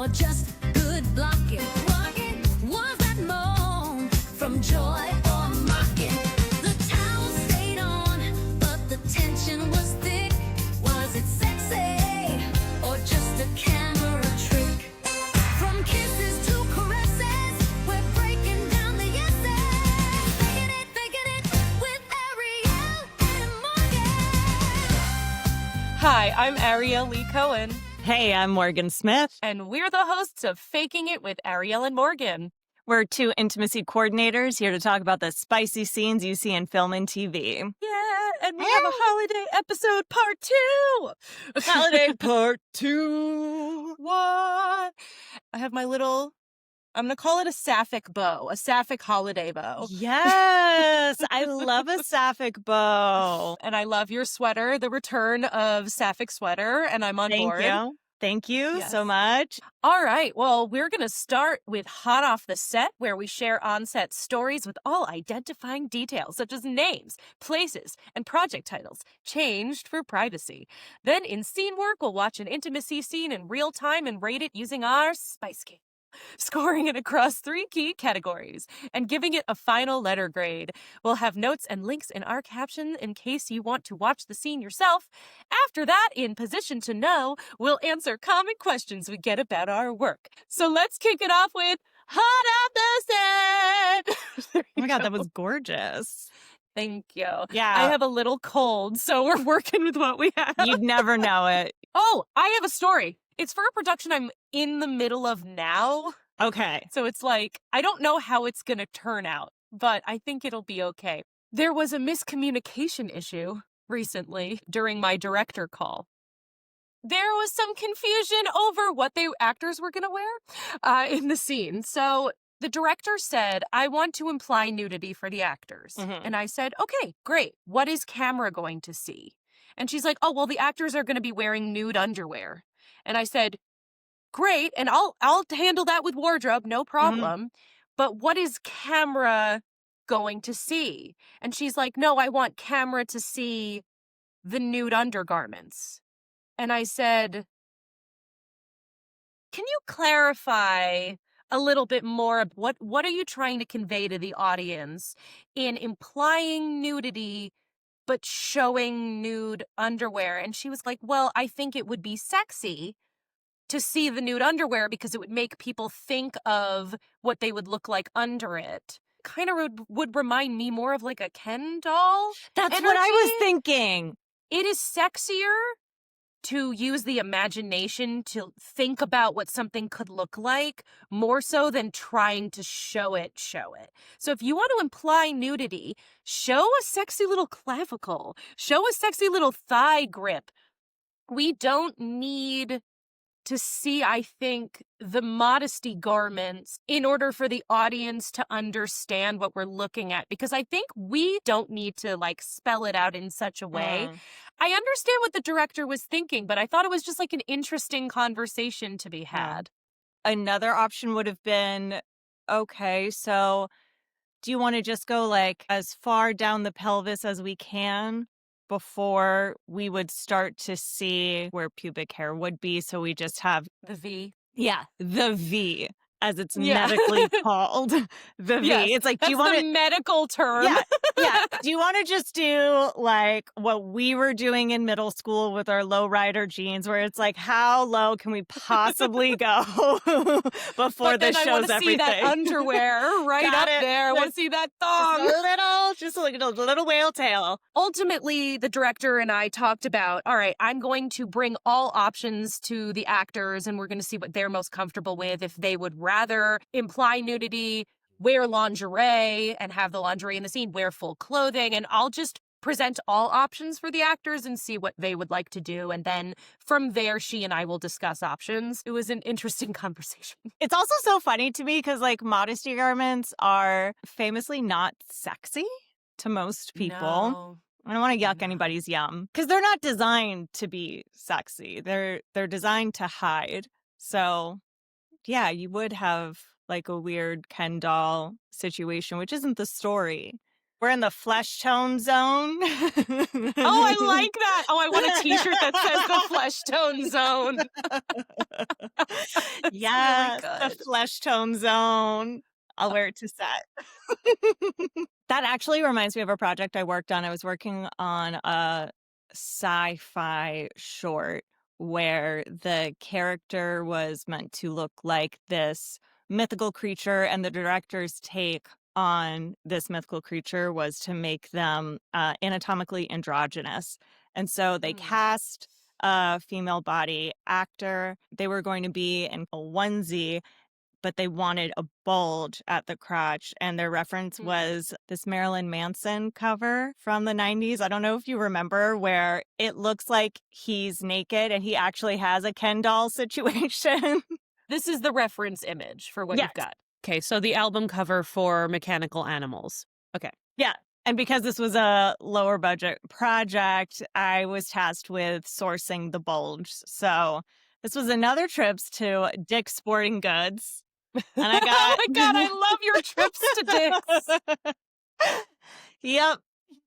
or just good blocking? Was that moan from joy or mocking? The towel stayed on, but the tension was thick. Was it sexy or just a camera trick? From kisses to caresses, we're breaking down the yeses. Faking it with Ariel and Morgan. Hi, I'm Ariel Lee Cohen, Hey, I'm Morgan Smith. and we're the hosts of Faking It with Ariel and Morgan. We're two intimacy coordinators here to talk about the spicy scenes you see in film and TV. Yeah, and we have a holiday episode part 2. Holiday part 2. What? I have my little, I'm going to call it a sapphic bow, a sapphic holiday bow. Yes, I love a sapphic bow. And I love your sweater, the return of sapphic sweater, and I'm on board. Thank you Yes. so much. All right, well, we're going to start with Hot Off the Set, where we share on-set stories with all identifying details, such as names, places, and project titles, changed for privacy. Then in scene work, we'll watch an intimacy scene in real time and rate it using our Spice Scale, scoring it across 3 key categories and giving it a final letter grade. We'll have notes and links in our caption in case you want to watch the scene yourself. After that, in Position to Know, we'll answer common questions we get about our work. So let's kick it off with Hot Off the Set! Oh my God, that was gorgeous. Thank you. Yeah. I have a little cold, so we're working with what we have. You'd never know it. Oh, I have a story. It's for a production I'm in the middle of now. Okay. So it's like, I don't know how it's going to turn out, but I think it'll be okay. There was a miscommunication issue recently during my director call. There was some confusion over what the actors were going to wear in the scene. So the director said, I want to imply nudity for the actors. Mhm. And I said, okay, great. What is camera going to see? And she's like, oh, well, the actors are going to be wearing nude underwear. And I said, great, and I'll handle that with wardrobe, no problem. But what is camera going to see? And she's like, no, I want camera to see the nude undergarments. And I said, can you clarify a little bit more of what are you trying to convey to the audience in implying nudity but showing nude underwear? And she was like, well, I think it would be sexy to see the nude underwear because it would make people think of what they would look like under it. Kind of would remind me more of like a Ken doll. That's what I was energy. thinking. It is sexier to use the imagination to think about what something could look like more so than trying to show it. So if you want to imply nudity, show a sexy little clavicle, show a sexy little thigh grip. We don't need to see, I think, the modesty garments in order for the audience to understand what we're looking at. Because I think we don't need to like spell it out in such a way. I understand what the director was thinking, but I thought it was just like an interesting conversation to be had. Another option would have been, okay, so do you want to just go like as far down the pelvis as we can before we would start to see where pubic hair would be? So we just have, The V. the V, as it's Yeah. medically called. The V. Yes, It's like, do That's you want the to... medical term. Yeah. Do you want to just do like what we were doing in middle school with our lowrider jeans, where it's like, how low can we possibly go before But then this I shows want to see everything? that underwear right Got up it. there. I want to see that thong. Just like a little whale tail. Ultimately, the director and I talked about, all right, I'm going to bring all options to the actors and we're going to see what they're most comfortable with. If they would rather imply nudity, wear lingerie and have the lingerie in the scene, wear full clothing. And I'll just present all options for the actors and see what they would like to do. And then from there, she and I will discuss options. It was an interesting conversation. It's also so funny to me because like modesty garments are famously not sexy to most people. No. I don't want to yuck No. anybody's yum because they're not designed to be sexy. They're designed to hide. So yeah, you would have like a weird Ken doll situation, which isn't the story. We're in the flesh tone zone. Oh, I like that. Oh, I want a t-shirt that says the flesh tone zone. That's Yes, really the good. flesh tone zone. I'll wear it to set. That actually reminds me of a project I worked on. I was working on a sci-fi short where the character was meant to look like this mythical creature, and the director's take on this mythical creature was to make them anatomically androgynous. And so they Mm. cast a female body actor. They were going to be in a onesie, but they wanted a bulge at the crotch. And their reference was this Marilyn Manson cover from the 90s. I don't know if you remember, where it looks like he's naked and he actually has a Ken doll situation. This is the reference image for what Yes. you've got. Okay, so the album cover for Mechanical Animals. Okay. Yeah. And because this was a lower budget project, I was tasked with sourcing the bulge. So this was another trip to Dick's Sporting Goods. And I got... Oh my God, I love your trips to Dick's. Yep.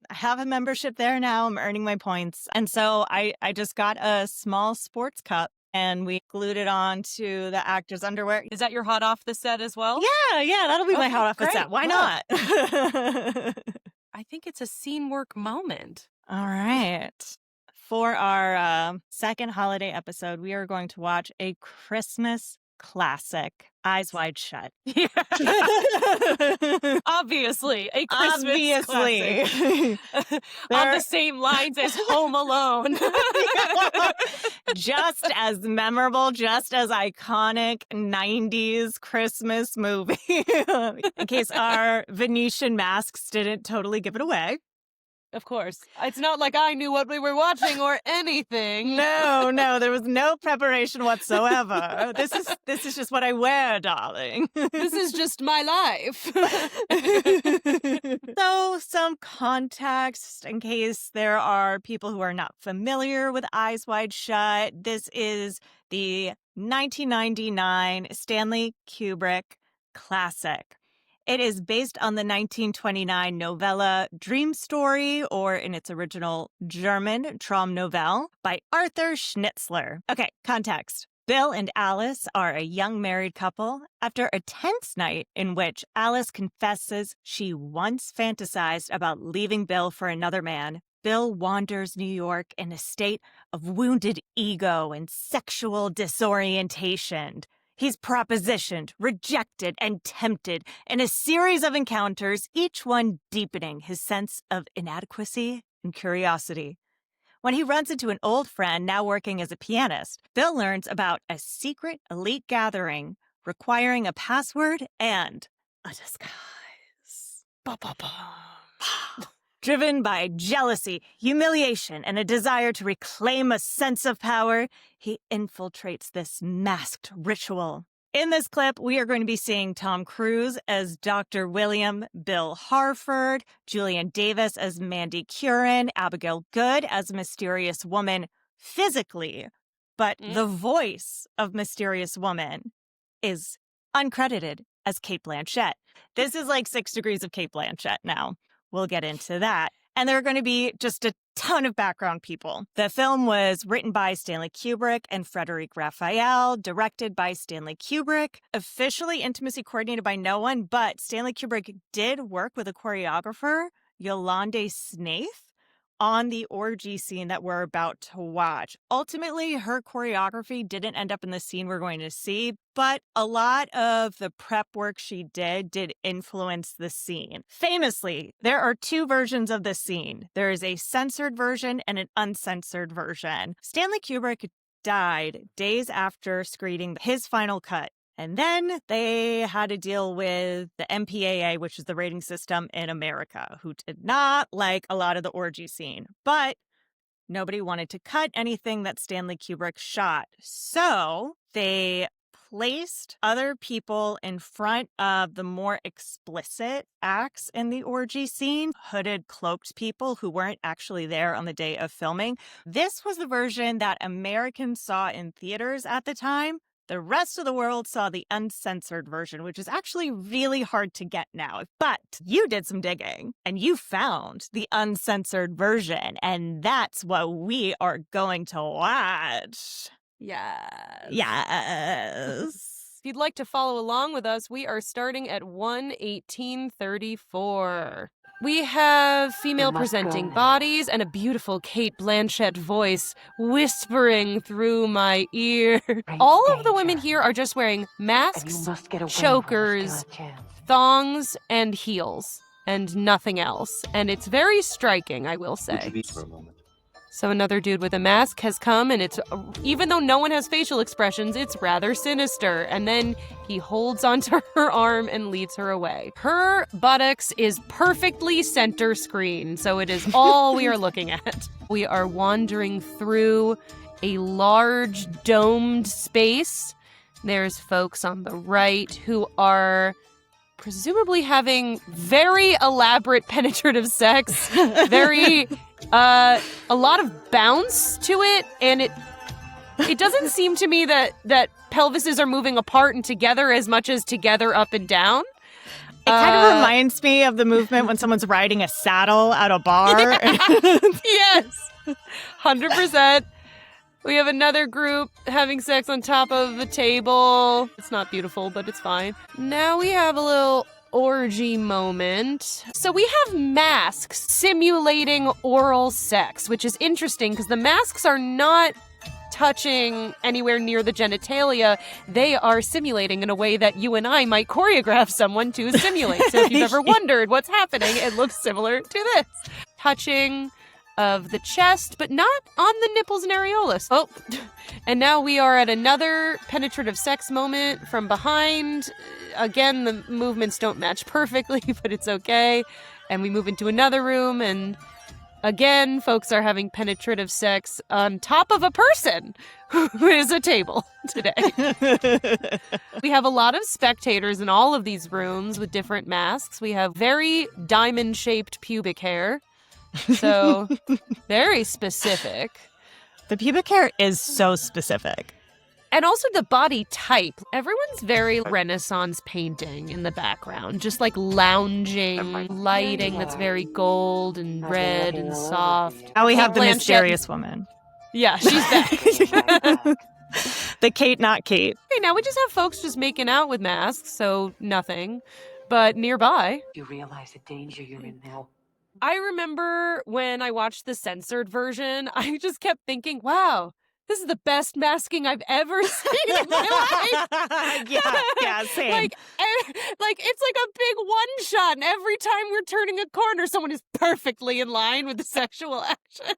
I have a membership there now. I'm earning my points. And so I just got a small sports cup and we glued it on to the actor's underwear. Is that your hot off the set as well? Yeah, that'll be my Okay, hot off the great. set. Why Love. not? I think it's a scene work moment. All right. For our second holiday episode, we are going to watch a Christmas classic, Eyes Wide Shut. Yeah. Obviously, a Christmas classic. On the same lines as Home Alone. Just as memorable, just as iconic 90s Christmas movie. In case our Venetian masks didn't totally give it away. Of course. It's not like I knew what we were watching or anything. No, there was no preparation whatsoever. This is just what I wear, darling. This is just my life. So, some context in case there are people who are not familiar with Eyes Wide Shut. This is the 1999 Stanley Kubrick classic. It is based on the 1929 novella Dream Story, or in its original German, Traumnovelle, by Arthur Schnitzler. Okay, context. Bill and Alice are a young married couple. After a tense night in which Alice confesses she once fantasized about leaving Bill for another man, Bill wanders New York in a state of wounded ego and sexual disorientation. He's propositioned, rejected, and tempted in a series of encounters, each one deepening his sense of inadequacy and curiosity. When he runs into an old friend now working as a pianist, Bill learns about a secret elite gathering requiring a password and a disguise. Driven by jealousy, humiliation, and a desire to reclaim a sense of power, he infiltrates this masked ritual. In this clip, we are going to be seeing Tom Cruise as Dr. William, Bill Harford, Julian Davis as Mandy Curran, Abigail Good as Mysterious Woman physically, but the voice of Mysterious Woman is uncredited as Cate Blanchett. This is like 6 degrees of Cate Blanchett now. We'll get into that. And there are going to be just a ton of background people. The film was written by Stanley Kubrick and Frederic Raphael, directed by Stanley Kubrick, officially intimacy coordinated by no one, but Stanley Kubrick did work with a choreographer, Yolande Snaith, on the orgy scene that we're about to watch. Ultimately, her choreography didn't end up in the scene we're going to see, but a lot of the prep work she did influence the scene. Famously, there are 2 versions of the scene. There is a censored version and an uncensored version. Stanley Kubrick died days after screening his final cut. And then they had to deal with the MPAA, which is the rating system in America, who did not like a lot of the orgy scene. But nobody wanted to cut anything that Stanley Kubrick shot. So they placed other people in front of the more explicit acts in the orgy scene, hooded, cloaked people who weren't actually there on the day of filming. This was the version that Americans saw in theaters at the time. The rest of the world saw the uncensored version, which is actually really hard to get now. But you did some digging and you found the uncensored version, and that's what we are going to watch. Yes. Yes. If you'd like to follow along with us, we are starting at 1:18:34. We have female presenting bodies and a beautiful Kate Blanchett voice whispering through my ear. All of the women here are just wearing masks, chokers, thongs, and heels, and nothing else. And it's very striking, I will say. So another dude with a mask has come, and it's, even though no one has facial expressions, it's rather sinister. And then he holds onto her arm and leads her away. Her buttocks is perfectly center screen, so it is all we are looking at. We are wandering through a large domed space. There's folks on the right who are presumably having very elaborate penetrative sex, very a lot of bounce to it, and it doesn't seem to me that pelvises are moving apart and together as much as together up and down. It kind of reminds me of the movement when someone's riding a saddle at a bar. Yes, 100%. We have another group having sex on top of a table. It's not beautiful, but it's fine. Now we have a little orgy moment. So we have masks simulating oral sex, which is interesting because the masks are not touching anywhere near the genitalia. They are simulating in a way that you and I might choreograph someone to simulate. So if you've ever wondered what's happening, it looks similar to this. Touching of the chest, but not on the nipples and areolas. Oh, and now we are at another penetrative sex moment from behind. Again, the movements don't match perfectly, but it's okay. And we move into another room, and again, folks are having penetrative sex on top of a person who is a table today. We have a lot of spectators in all of these rooms with different masks. We have very diamond-shaped pubic hair. So, very specific. The pubic hair is so specific. And also the body type. Everyone's very Renaissance painting in the background. Just like lounging, lighting that's very gold and red and soft. Now we have the Blanchett. mysterious woman. Yeah, she's back. The Kate, not Kate. Okay, now we just have folks just making out with masks, so nothing. But nearby. You realize the danger you're in now. I remember when I watched the censored version, I just kept thinking, wow, this is the best masking I've ever seen in my life. Yeah, same. Like it's like a big one shot, and every time we're turning a corner, someone is perfectly in line with the sexual action.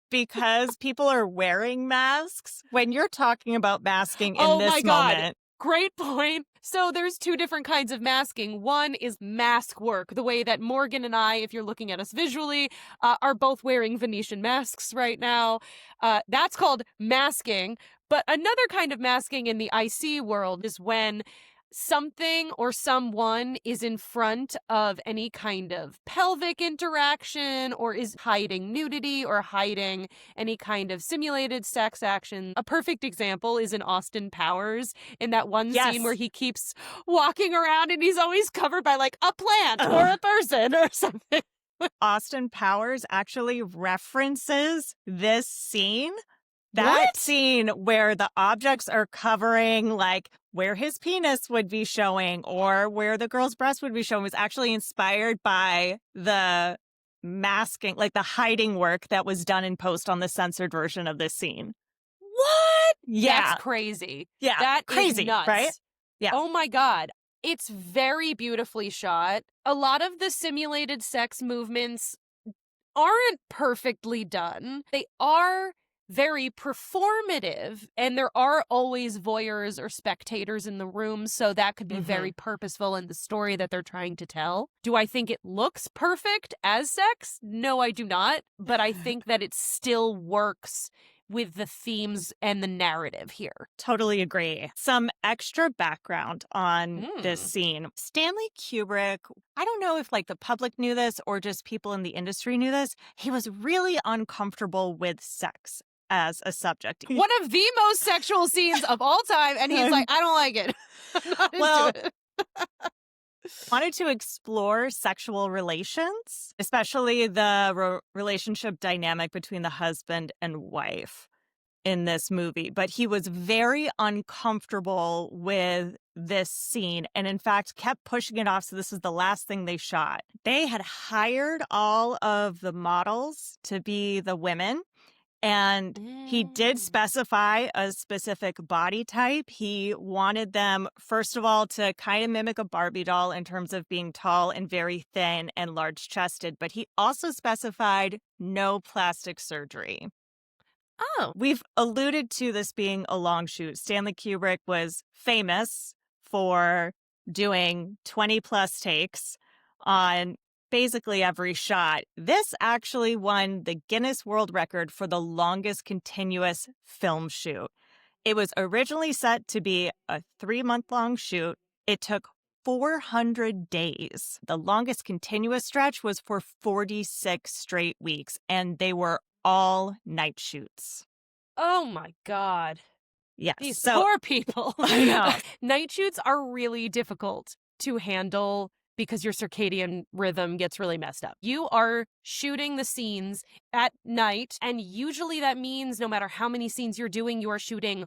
Because people are wearing masks, when you're talking about masking in Oh this my God. moment. Great point. So there's two different kinds of masking. One is mask work, the way that Morgan and I, if you're looking at us visually, are both wearing Venetian masks right now. That's called masking. But another kind of masking in the IC world is when something or someone is in front of any kind of pelvic interaction or is hiding nudity or hiding any kind of simulated sex action. A perfect example is in Austin Powers in that one scene where he keeps walking around and he's always covered by like a plant or a person or something. Austin Powers actually references this scene. That scene where the objects are covering, like, where his penis would be showing or where the girl's breast would be showing was actually inspired by the masking, like the hiding work that was done in post on the censored version of this scene. What? Yeah. That's crazy. Yeah. That crazy, is nuts. right? Yeah. Oh my God. It's very beautifully shot. A lot of the simulated sex movements aren't perfectly done. They are very performative, and there are always voyeurs or spectators in the room, so that could be very purposeful in the story that they're trying to tell. Do I think it looks perfect as sex? No, I do not, but I think that it still works with the themes and the narrative here. Totally agree. Some extra background on this scene. Stanley Kubrick, I don't know if like the public knew this or just people in the industry knew this. He was really uncomfortable with sex. as a subject. One of the most sexual scenes of all time, and he's like, I don't like it. I'm not Well, into it. Wanted to explore sexual relations, especially the relationship dynamic between the husband and wife in this movie. But he was very uncomfortable with this scene and, in fact, kept pushing it off. So this is the last thing they shot. They had hired all of the models to be the women. And he did specify a specific body type. He wanted them, first of all, to kind of mimic a Barbie doll in terms of being tall and very thin and large chested. But he also specified no plastic surgery. Oh. We've alluded to this being a long shoot. Stanley Kubrick was famous for doing 20 plus takes on basically every shot. This actually won the Guinness World Record for the longest continuous film shoot. It was originally set to be a 3-month-long shoot. It took 400 days. The longest continuous stretch was for 46 straight weeks, and they were all night shoots. Oh my God. Yes. These So poor people. I know. Night shoots are really difficult to handle because your circadian rhythm gets really messed up. You are shooting the scenes at night, and usually that means no matter how many scenes you're doing, you are shooting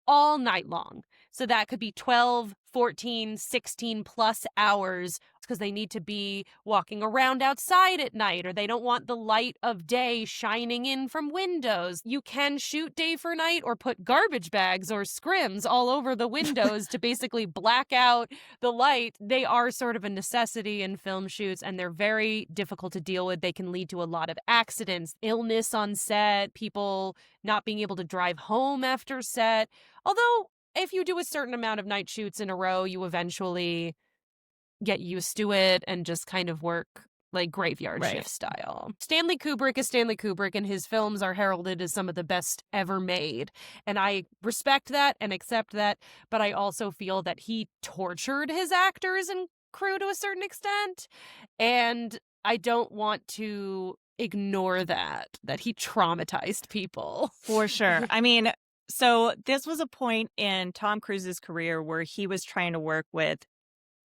all night long. So that could be 12, 14, 16 plus hours because they need to be walking around outside at night, or they don't want the light of day shining in from windows. You can shoot day for night or put garbage bags or scrims all over the windows to basically black out the light. They are sort of a necessity in film shoots, and they're very difficult to deal with. They can lead to a lot of accidents, illness on set, people not being able to drive home after set. Although, if you do a certain amount of night shoots in a row, you eventually get used to it and just kind of work like graveyard shift style. Stanley Kubrick is Stanley Kubrick, and his films are heralded as some of the best ever made. And I respect that and accept that, but I also feel that he tortured his actors and crew to a certain extent. And I don't want to ignore that he traumatized people. For sure. I mean, so this was a point in Tom Cruise's career where he was trying to work with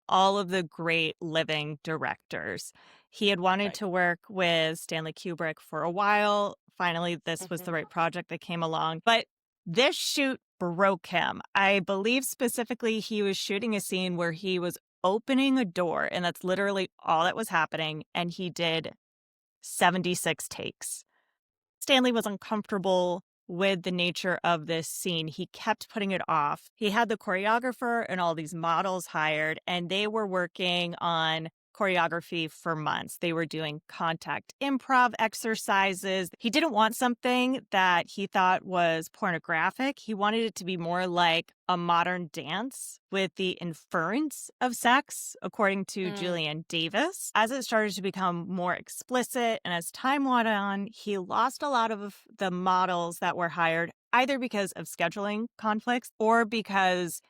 all of the great living directors. He had wanted to work with Stanley Kubrick for a while. Finally, this was the right project that came along. But this shoot broke him. I believe specifically he was shooting a scene where he was opening a door, and that's literally all that was happening. And he did 76 takes. Stanley was uncomfortable with the nature of this scene. He kept putting it off. He had the choreographer and all these models hired, and they were working on choreography for months. They were doing contact improv exercises. He didn't want something that he thought was pornographic. He wanted it to be more like a modern dance with the inference of sex, according to Julian Davis. As it started to become more explicit and as time went on, he lost a lot of the models that were hired, either because of scheduling conflicts or because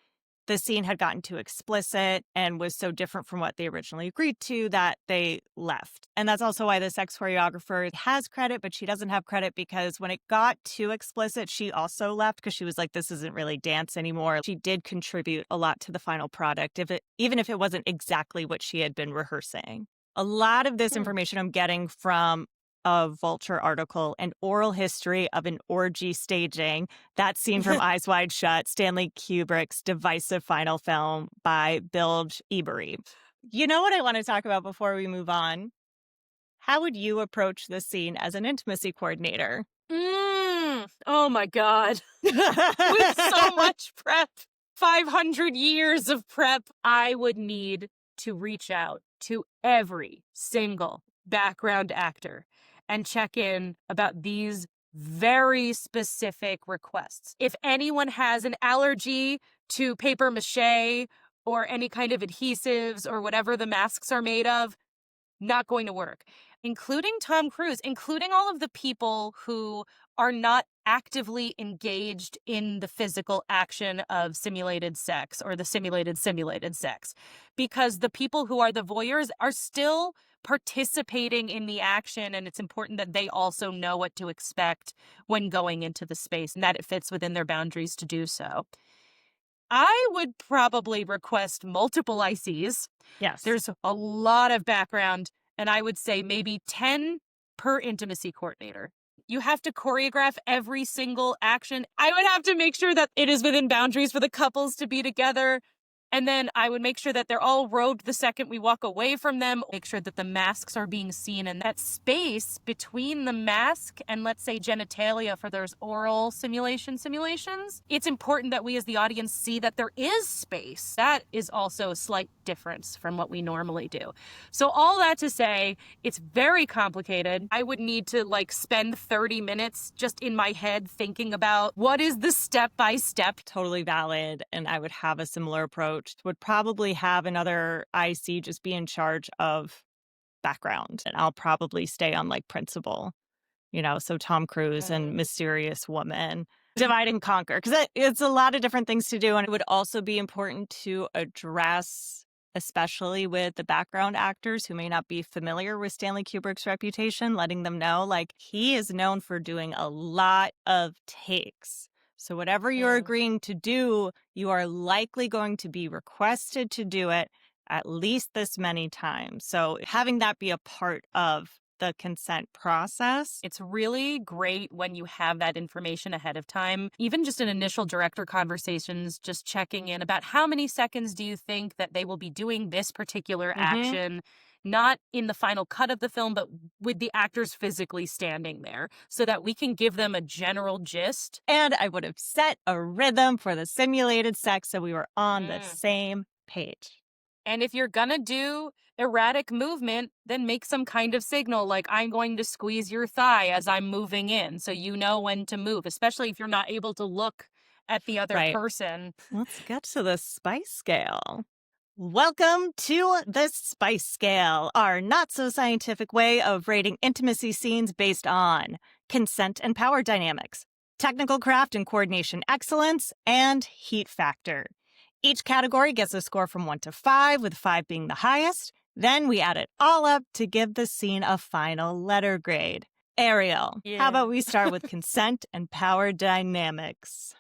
the scene had gotten too explicit and was so different from what they originally agreed to that they left. And that's also why the sex choreographer has credit, but she doesn't have credit because when it got too explicit, she also left because she was like, this isn't really dance anymore. She did contribute a lot to the final product, even if it wasn't exactly what she had been rehearsing. A lot of this information I'm getting from a Vulture article, An Oral History of an Orgy Staging, that scene from Eyes Wide Shut, Stanley Kubrick's divisive final film by Bilge Ebery. You know what I want to talk about before we move on? How would you approach this scene as an intimacy coordinator? Oh my God. With so much prep, 500 years of prep, I would need to reach out to every single background actor and check in about these very specific requests. If anyone has an allergy to paper mache or any kind of adhesives or whatever the masks are made of, not going to work. Including Tom Cruise, including all of the people who are not actively engaged in the physical action of simulated sex or the simulated sex. Because the people who are the voyeurs are still participating in the action, and it's important that they also know what to expect when going into the space and that it fits within their boundaries to do so. I would probably request multiple ICs. Yes. There's a lot of background, and I would say maybe 10 per intimacy coordinator. You have to choreograph every single action. I would have to make sure that it is within boundaries for the couples to be together. And then I would make sure that they're all robed the second we walk away from them. Make sure that the masks are being seen. And that space between the mask and, let's say, genitalia for those oral simulations, it's important that we as the audience see that there is space. That is also a slight difference from what we normally do. So all that to say, it's very complicated. I would need to spend 30 minutes just in my head thinking about what is the step-by-step. Totally valid. And I would have a similar approach. Would probably have another IC just be in charge of background. And I'll probably stay on principal, so Tom Cruise and Mysterious Woman. Divide and conquer, because it's a lot of different things to do. And it would also be important to address, especially with the background actors who may not be familiar with Stanley Kubrick's reputation, letting them know, he is known for doing a lot of takes. So whatever you're agreeing to do, you are likely going to be requested to do it at least this many times. So having that be a part of the consent process. It's really great when you have that information ahead of time. Even just in initial director conversations, just checking in about how many seconds do you think that they will be doing this particular action, not in the final cut of the film, but with the actors physically standing there so that we can give them a general gist. And I would have set a rhythm for the simulated sex so we were on the same page. And if you're gonna do erratic movement, then make some kind of signal like I'm going to squeeze your thigh as I'm moving in so you know when to move, especially if you're not able to look at the other person. Let's get to the spice scale. Welcome to the spice scale, our not-so-scientific way of rating intimacy scenes based on consent and power dynamics, technical craft and coordination excellence, and heat factor. Each category gets a score from 1 to 5, with 5 being the highest. Then we add it all up to give the scene a final letter grade. Ariel, how about we start with consent and power dynamics?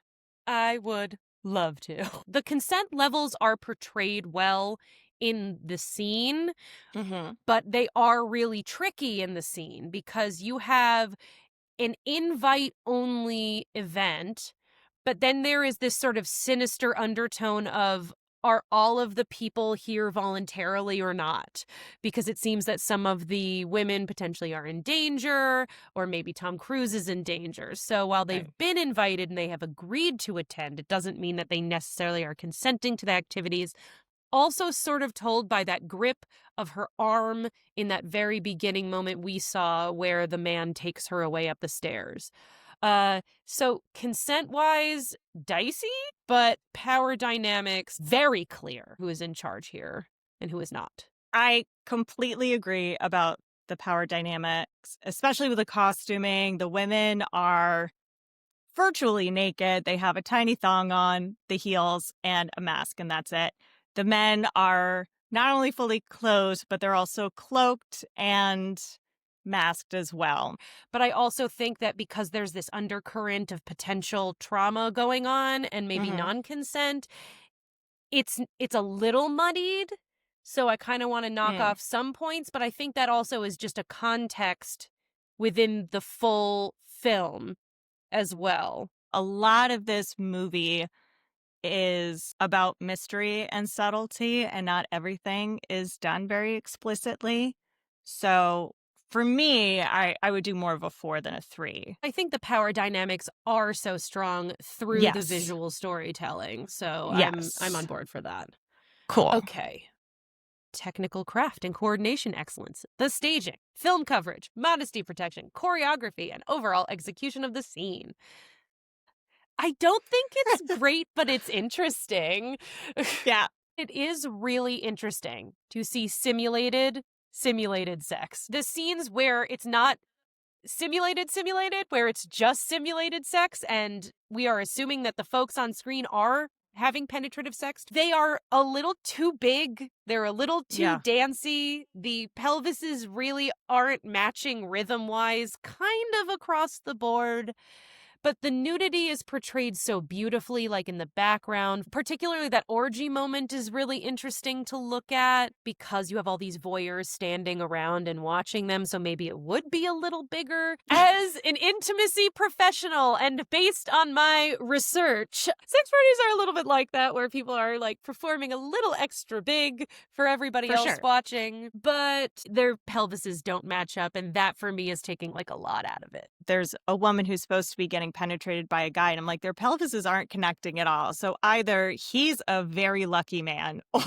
I would love to. The consent levels are portrayed well in the scene, but they are really tricky in the scene because you have an invite-only event, but then there is this sort of sinister undertone of, are all of the people here voluntarily or not? Because it seems that some of the women potentially are in danger, or maybe Tom Cruise is in danger. So while they've been invited and they have agreed to attend, it doesn't mean that they necessarily are consenting to the activities. Also sort of told by that grip of her arm in that very beginning moment we saw where the man takes her away up the stairs. So consent-wise, dicey, but power dynamics, very clear who is in charge here and who is not. I completely agree about the power dynamics, especially with the costuming. The women are virtually naked. They have a tiny thong on, the heels, and a mask, and that's it. The men are not only fully clothed, but they're also cloaked and masked as well. But I also think that because there's this undercurrent of potential trauma going on and maybe non-consent, it's a little muddied. So I kind of want to knock off some points, but I think that also is just a context within the full film as well. A lot of this movie is about mystery and subtlety, and not everything is done very explicitly. So for me, I would do more of a 4 than a 3. I think the power dynamics are so strong through the visual storytelling. So I'm on board for that. Cool. Okay. Technical craft and coordination excellence, the staging, film coverage, modesty protection, choreography, and overall execution of the scene. I don't think it's great, but it's interesting. Yeah. It is really interesting to see simulated sex. The scenes where it's not simulated, where it's just simulated sex, and we are assuming that the folks on screen are having penetrative sex. They are a little too big. They're a little too Yeah. dancey. The pelvises really aren't matching rhythm-wise, kind of across the board. But the nudity is portrayed so beautifully, like in the background. Particularly that orgy moment is really interesting to look at because you have all these voyeurs standing around and watching them, so maybe it would be a little bigger. As an intimacy professional and based on my research, sex parties are a little bit like that, where people are like performing a little extra big for everybody For else sure. watching, but their pelvises don't match up, and that for me is taking like a lot out of it. There's a woman who's supposed to be getting penetrated by a guy, and I'm like, their pelvises aren't connecting at all. So either he's a very lucky man or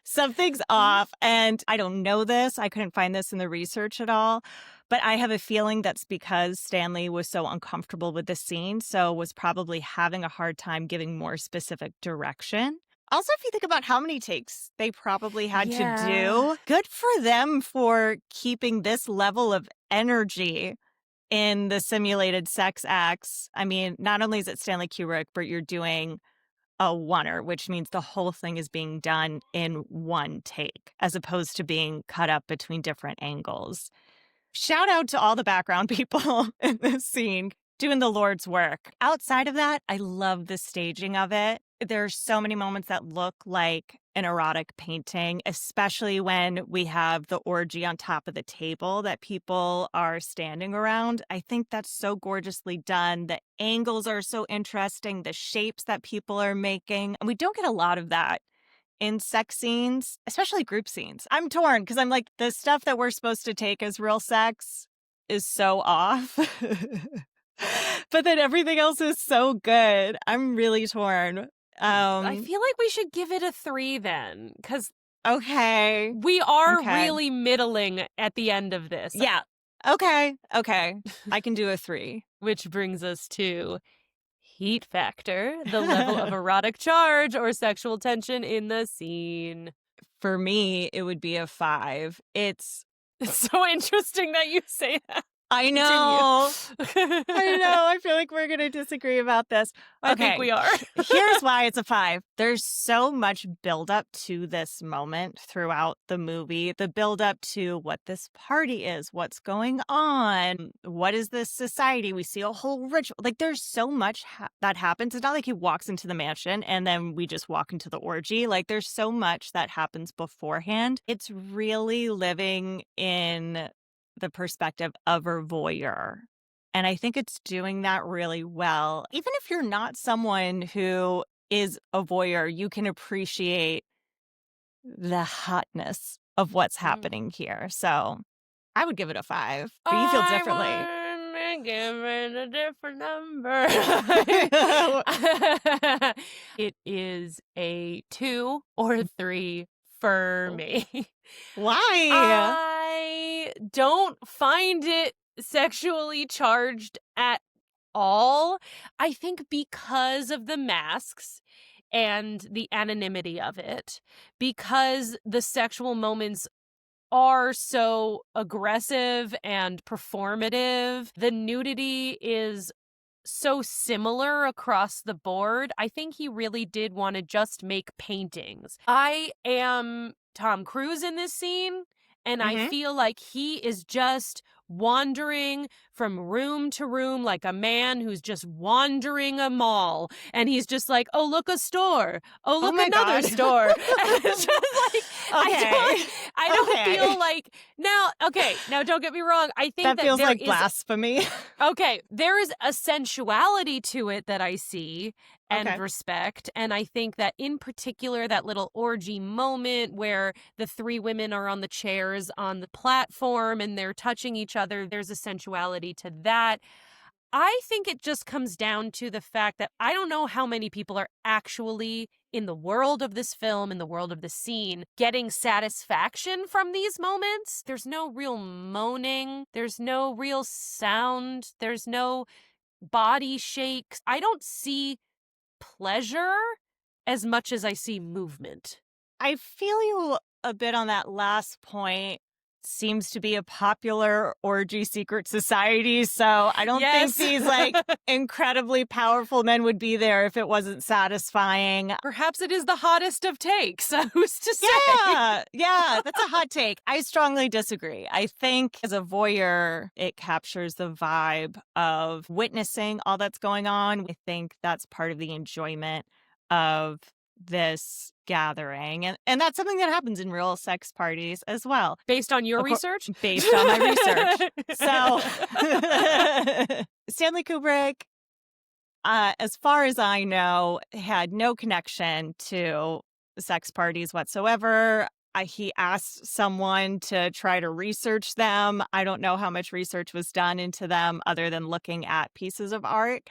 something's off. And I don't know this. I couldn't find this in the research at all. But I have a feeling that's because Stanley was so uncomfortable with the scene, so was probably having a hard time giving more specific direction. Also, if you think about how many takes they probably had to Yeah. do, good for them for keeping this level of energy in the simulated sex acts. I mean, not only is it Stanley Kubrick, but you're doing a oneer, which means the whole thing is being done in one take, as opposed to being cut up between different angles. Shout out to all the background people in this scene doing the Lord's work. Outside of that, I love the staging of it. There's so many moments that look like an erotic painting, especially when we have the orgy on top of the table that people are standing around. I think that's so gorgeously done. The angles are so interesting, the shapes that people are making. And we don't get a lot of that in sex scenes, especially group scenes. I'm torn because I'm like, the stuff that we're supposed to take as real sex is so off. But then everything else is so good. I'm really torn. I feel like we should give it a 3 then, because Okay. we are Okay. really middling at the end of this. Yeah. Okay. I can do a 3. Which brings us to heat factor, the level of erotic charge or sexual tension in the scene. For me, it would be a 5. It's It's so interesting that you say that. I know. Continue. I know. I feel like we're going to disagree about this. I think we are. Here's why it's a 5. There's so much buildup to this moment throughout the movie. The buildup to what this party is, what's going on, what is this society. We see a whole ritual. Like, there's so much that happens. It's not like he walks into the mansion and then we just walk into the orgy. Like, there's so much that happens beforehand. It's really living in the perspective of a voyeur. And I think it's doing that really well. Even if you're not someone who is a voyeur, you can appreciate the hotness of what's happening here. So I would give it a 5. But you feel differently. I wanna give it a different number. It is a 2 or a 3 for me. Why? I don't find it sexually charged at all. I think because of the masks and the anonymity of it, because the sexual moments are so aggressive and performative, the nudity is so similar across the board. I think he really did want to just make paintings. I am Tom Cruise in this scene, and I feel like he is just wandering from room to room like a man who's just wandering a mall, and he's just like, oh, look, a store, oh, look, another store. And it's just like, I don't feel like now don't get me wrong, I think that feels there like is blasphemy. Okay, there is a sensuality to it that I see and respect. And I think that in particular, that little orgy moment where the 3 women are on the chairs on the platform and they're touching each other, there's a sensuality to that. I think it just comes down to the fact that I don't know how many people are actually in the world of this film, in the world of the scene, getting satisfaction from these moments. There's no real moaning. There's no real sound. There's no body shakes. I don't see pleasure as much as I see movement. I feel you a bit on that last point. seems to be a popular orgy secret society. So I don't think these like incredibly powerful men would be there if it wasn't satisfying. Perhaps it is the hottest of takes. Who's to say? Yeah, that's a hot take. I strongly disagree. I think as a voyeur, it captures the vibe of witnessing all that's going on. I think that's part of the enjoyment of this gathering. And that's something that happens in real sex parties as well. Based on your research? Based on my research. So, Stanley Kubrick, as far as I know, had no connection to sex parties whatsoever. He asked someone to try to research them. I don't know how much research was done into them other than looking at pieces of art.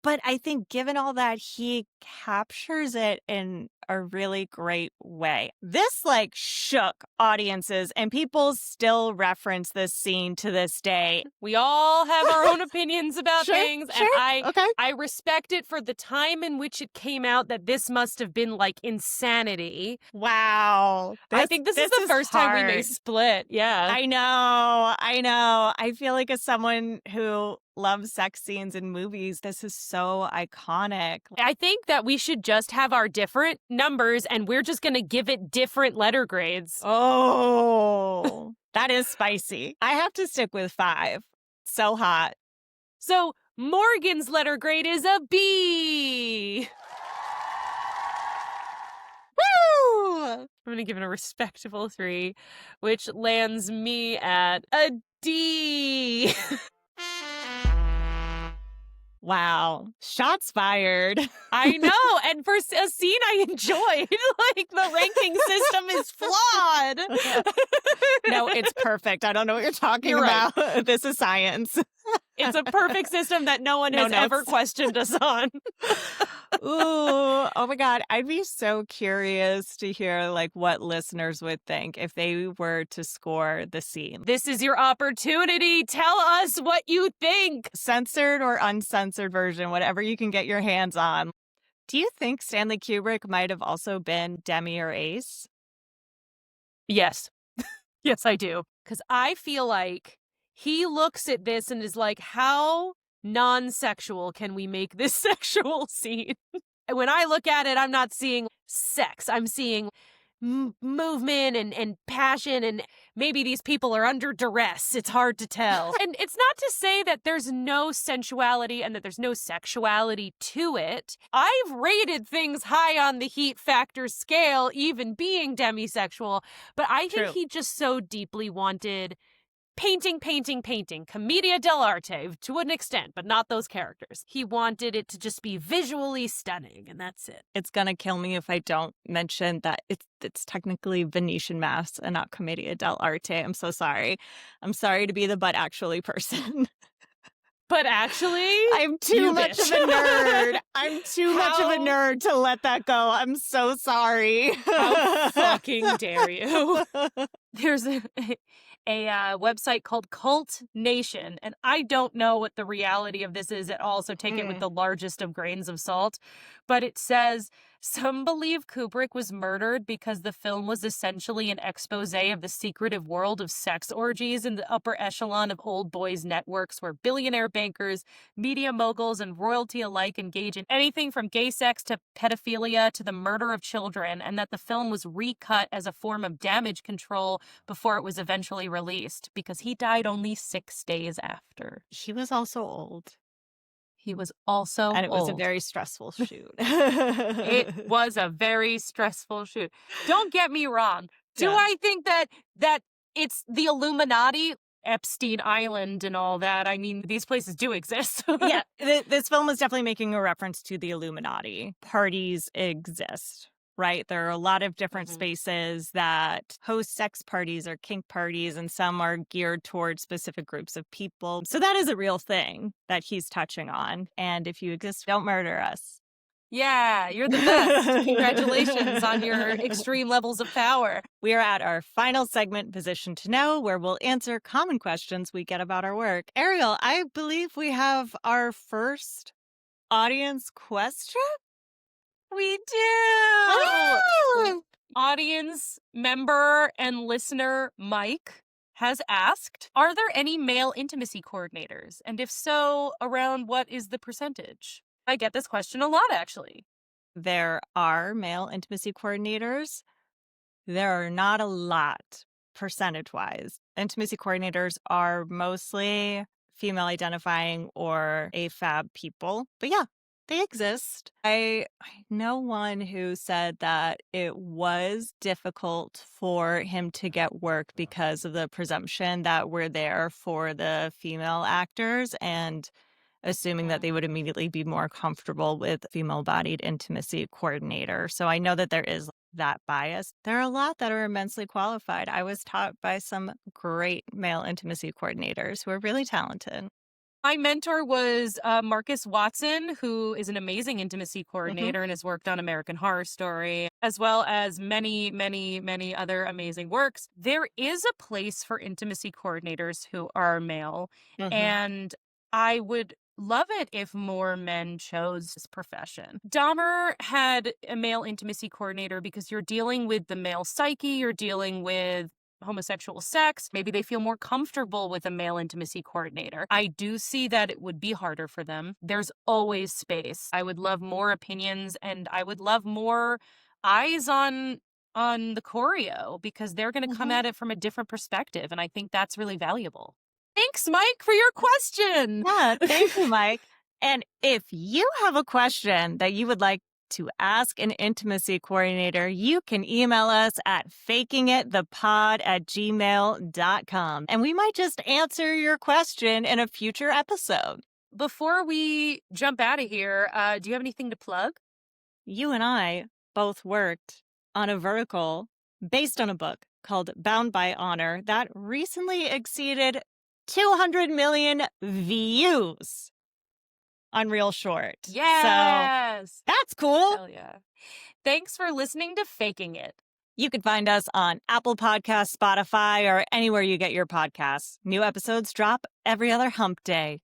But I think given all that, he captures it in a really great way. This like shook audiences, and people still reference this scene to this day. We all have our own opinions about things, and I respect it for the time in which it came out, that this must have been like insanity. Wow. I think this is the first time we may split. Yeah. I know. I feel like as someone who loves sex scenes in movies, this is so iconic. I think that we should just have our different numbers and we're just going to give it different letter grades. Oh, that is spicy. I have to stick with 5. So hot. So Morgan's letter grade is a B. Woo! I'm going to give it a respectable 3, which lands me at a D. Wow. Shots fired. I know. And for a scene I enjoyed, like the ranking system is flawed. No, it's perfect. I don't know what you're talking about. Right. This is science. It's a perfect system that no one has ever questioned us on. Ooh, oh my God. I'd be so curious to hear like what listeners would think if they were to score the scene. This is your opportunity. Tell us what you think. Censored or uncensored version, whatever you can get your hands on. Do you think Stanley Kubrick might have also been demi or ace? Yes. Yes, I do. Because I feel like he looks at this and is like, how non-sexual can we make this sexual scene? When I look at it, I'm not seeing sex. I'm seeing movement and passion, and maybe these people are under duress. It's hard to tell. And it's not to say that there's no sensuality and that there's no sexuality to it. I've rated things high on the heat factor scale, even being demisexual, but I think he just so deeply wanted painting, commedia dell'arte to an extent, but not those characters. He wanted it to just be visually stunning, and that's it. It's gonna kill me if I don't mention that it's technically Venetian masks and not commedia dell'arte. I'm so sorry. I'm sorry to be the but actually person. But actually, I'm too much of a nerd. I'm too much of a nerd to let that go. I'm so sorry. How fucking dare you? There's a website called Cult Nation, and I don't know what the reality of this is at all, so take it with the largest of grains of salt. But it says, some believe Kubrick was murdered because the film was essentially an expose of the secretive world of sex orgies in the upper echelon of old boys networks where billionaire bankers, media moguls, and royalty alike engage in anything from gay sex to pedophilia to the murder of children, and that the film was recut as a form of damage control before it was eventually released, because he died only 6 days after. He was also old. He was also And it was a old. very stressful shoot. It was a very stressful shoot. Don't get me wrong. Do Yeah. I think that it's the Illuminati, Epstein Island and all that? I mean, these places do exist. Yeah, this film is definitely making a reference to the Illuminati. Parties exist, right? There are a lot of different spaces that host sex parties or kink parties, and some are geared towards specific groups of people. So that is a real thing that he's touching on. And if you exist, don't murder us. Yeah, you're the best. Congratulations on your extreme levels of power. We are at our final segment, Position to Know, where we'll answer common questions we get about our work. Ariel, I believe we have our first audience question? We do. Audience member and listener Mike has asked, are there any male intimacy coordinators? And if so, around what is the percentage? I get this question a lot, actually. There are male intimacy coordinators. There are not a lot percentage-wise. Intimacy coordinators are mostly female identifying or AFAB people. But yeah, they exist. I know one who said that it was difficult for him to get work because of the presumption that we're there for the female actors and assuming that they would immediately be more comfortable with female-bodied intimacy coordinator. So I know that there is that bias. There are a lot that are immensely qualified. I was taught by some great male intimacy coordinators who are really talented. My mentor was Marcus Watson, who is an amazing intimacy coordinator and has worked on American Horror Story, as well as many, many, many other amazing works. There is a place for intimacy coordinators who are male, and I would love it if more men chose this profession. Dahmer had a male intimacy coordinator because you're dealing with the male psyche, you're dealing with homosexual sex. Maybe they feel more comfortable with a male intimacy coordinator. I do see that it would be harder for them. There's always space. I would love more opinions, and I would love more eyes on the choreo because they're going to come at it from a different perspective, and I think that's really valuable. Thanks, Mike, for your question. Yeah, thank you, Mike. And if you have a question that you would like to ask an intimacy coordinator, you can email us at fakingitthepod@gmail.com, and we might just answer your question in a future episode. Before we jump out of here, do you have anything to plug? You and I both worked on a vertical based on a book called Bound by Honor that recently exceeded 200 million views on Real Short. Yes. So that's cool. Hell yeah. Thanks for listening to Faking It. You can find us on Apple Podcasts, Spotify, or anywhere you get your podcasts. New episodes drop every other hump day,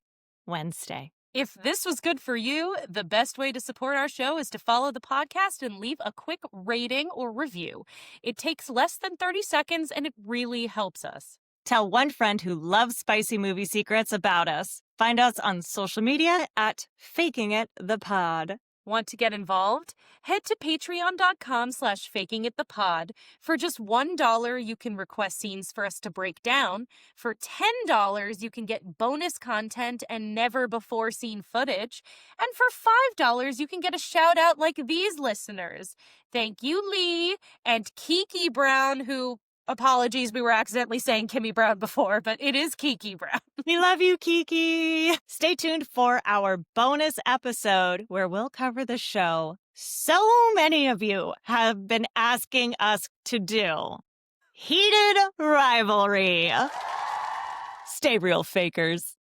Wednesday. If this was good for you, the best way to support our show is to follow the podcast and leave a quick rating or review. It takes less than 30 seconds and it really helps us. Tell one friend who loves spicy movie secrets about us. Find us on social media at fakingitthepod. Want to get involved? Head to patreon.com/fakingitthepod. For just $1, you can request scenes for us to break down. For $10, you can get bonus content and never-before-seen footage. And for $5, you can get a shout-out like these listeners. Thank you, Lee, and Kiki Brown, who... Apologies, we were accidentally saying Kimmy Brown before, but it is Kiki Brown. We love you, Kiki. Stay tuned for our bonus episode where we'll cover the show so many of you have been asking us to do. Heated Rivalry. Stay real, fakers.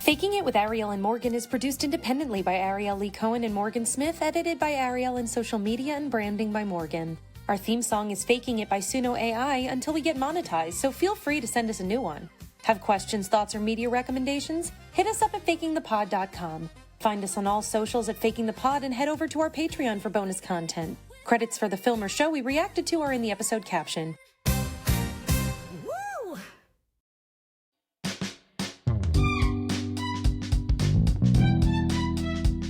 Faking It with Ariel and Morgan is produced independently by Ariel Lee Cohen and Morgan Smith, edited by Ariel, and social media and branding by Morgan. Our theme song is Faking It by Suno AI until we get monetized, so feel free to send us a new one. Have questions, thoughts, or media recommendations? Hit us up at fakingthepod.com. Find us on all socials at Faking the Pod and head over to our Patreon for bonus content. Credits for the film or show we reacted to are in the episode caption.